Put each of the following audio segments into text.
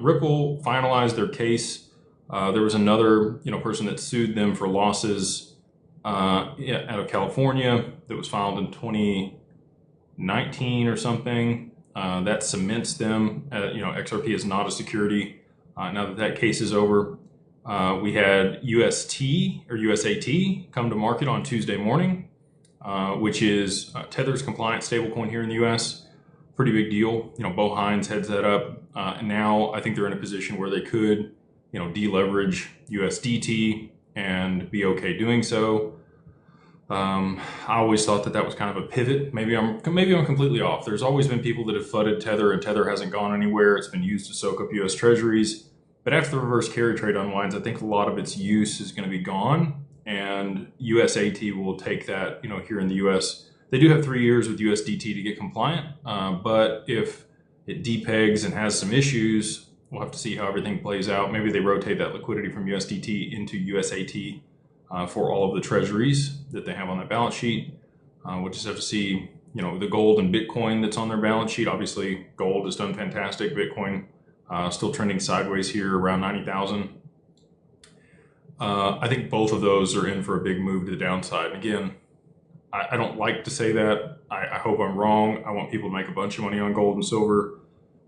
Ripple finalized their case. There was another person that sued them for losses out of California that was filed in 2019 or something. That cements them. XRP is not a security. Now that that case is over, we had UST or USAT come to market on Tuesday morning, which is Tether's compliant stablecoin here in the US. Pretty big deal. Bo Hines heads that up. And now I think they're in a position where they could, deleverage USDT and be okay doing so. I always thought that that was kind of a pivot. Maybe I'm completely off. There's always been people that have flooded Tether, and Tether hasn't gone anywhere. It's been used to soak up US Treasuries. But after the reverse carry trade unwinds, I think a lot of its use is going to be gone, and USAT will take that. Here in the US, they do have 3 years with USDT to get compliant. But if it depegs and has some issues, we'll have to see how everything plays out. Maybe they rotate that liquidity from USDT into USAT for all of the treasuries that they have on that balance sheet. We'll just have to see, the gold and Bitcoin that's on their balance sheet. Obviously, gold has done fantastic. Bitcoin still trending sideways here around 90,000. I think both of those are in for a big move to the downside. Again, I don't like to say that. I hope I'm wrong. I want people to make a bunch of money on gold and silver,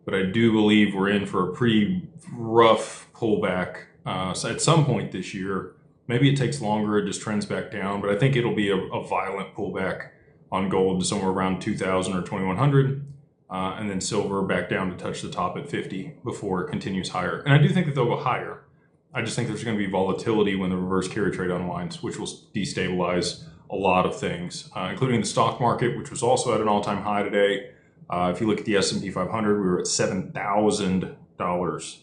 but I do believe we're in for a pretty rough pullback so at some point this year. Maybe it takes longer, it just trends back down, but I think it'll be a violent pullback on gold to somewhere around 2,000 or 2,100, and then silver back down to touch the top at 50 before it continues higher. And I do think that they'll go higher. I just think there's going to be volatility when the reverse carry trade unwinds, which will destabilize a lot of things, including the stock market, which was also at an all-time high today. If you look at the S&P 500, we were at $7,000.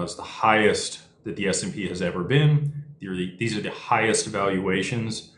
It's the highest that the S&P has ever been. These are the highest valuations